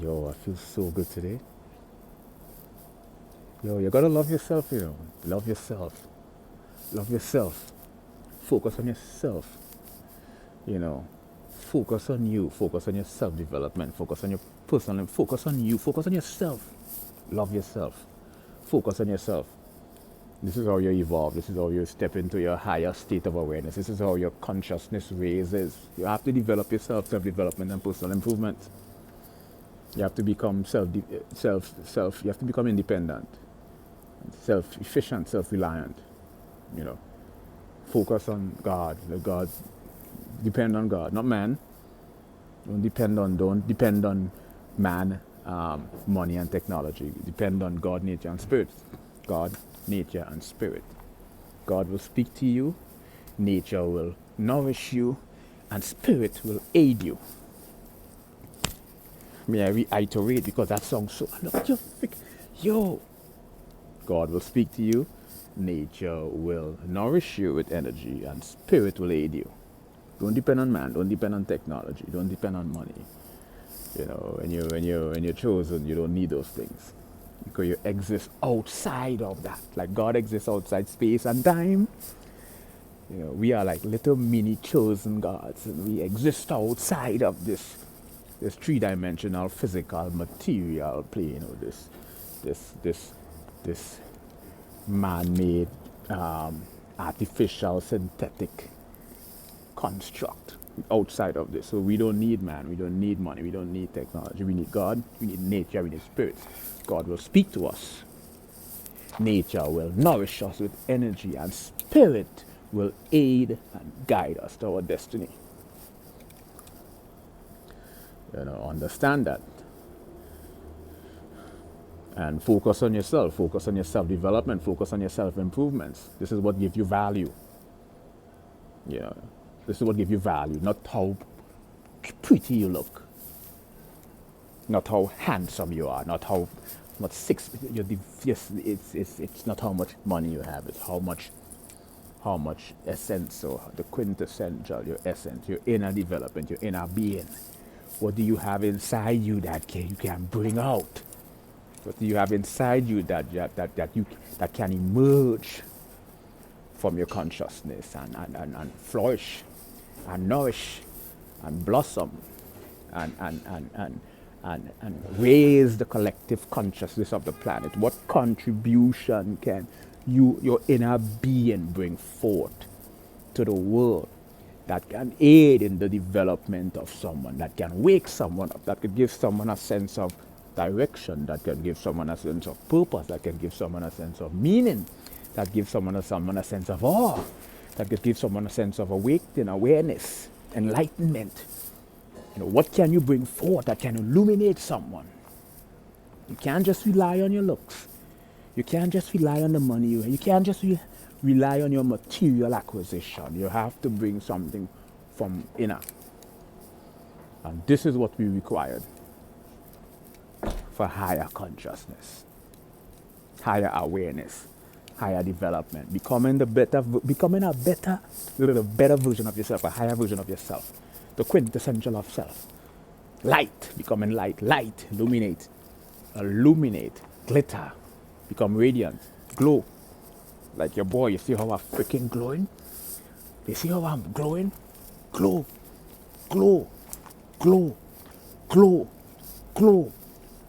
Yo, I feel so good today. Yo, you gotta love yourself, you know. Love yourself. Love yourself. Focus on yourself. You know. Focus on you. Focus on your self-development. Focus on your personal. Focus on you. Focus on yourself. Love yourself. Focus on yourself. This is how you evolve. This is how you step into your higher state of awareness. This is how your consciousness raises. You have to develop yourself, self-development and personal improvement. You have to become you have to become independent, self-efficient, self-reliant, you know. Focus on God. Depend on God, not man. Don't depend on man, money and technology. Depend on God, nature and spirit. God, nature and spirit. God will speak to you, nature will nourish you, and spirit will aid you. May I reiterate, because that song so yo. God will speak to you, nature will nourish you with energy, and spirit will aid you. Don't depend on man, don't depend on technology, don't depend on money. You know, when you're chosen, you don't need those things. Because you exist outside of that. Like God exists outside space and time. You know, we are like little mini chosen gods, and we exist outside of this three-dimensional physical material plane, or this man-made artificial synthetic construct outside of this. So we don't need man, we don't need money, we don't need technology. We need God, we need nature, we need spirit. God will speak to us, nature will nourish us with energy, and spirit will aid and guide us to our destiny. You know, understand that. And focus on yourself, focus on your self-development, focus on your self-improvements. This is what gives you value. Yeah, this is what gives you value, not how pretty you look, not how handsome you are, not how much it's not how much money you have, it's how much essence, or the quintessential, your essence, your inner development, your inner being. What do you have inside you that you can bring out? What do you have inside you that can emerge from your consciousness and flourish and nourish and blossom and raise the collective consciousness of the planet? What contribution can your inner being bring forth to the world that can aid in the development of someone, that can wake someone up, that could give someone a sense of direction, that can give someone a sense of purpose, that can give someone a sense of meaning, that gives someone a sense of awe, that could give someone a sense of awakening, awareness, enlightenment. You know, what can you bring forth that can illuminate someone? You can't just rely on your looks. You can't just rely on the money you have. You can't just rely on your material acquisition. You have to bring something from inner. And this is what we required for higher consciousness, higher awareness, higher development, becoming a better version of yourself, a higher version of yourself, the quintessential of self. Light, becoming light, illuminate, glitter, become radiant, glow. Like your boy, you see how I'm freaking glowing? You see how I'm glowing? Glow, glow, glow, glow, glow,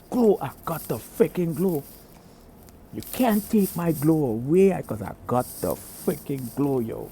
glow. I got the freaking glow. You can't take my glow away because I got the freaking glow, yo.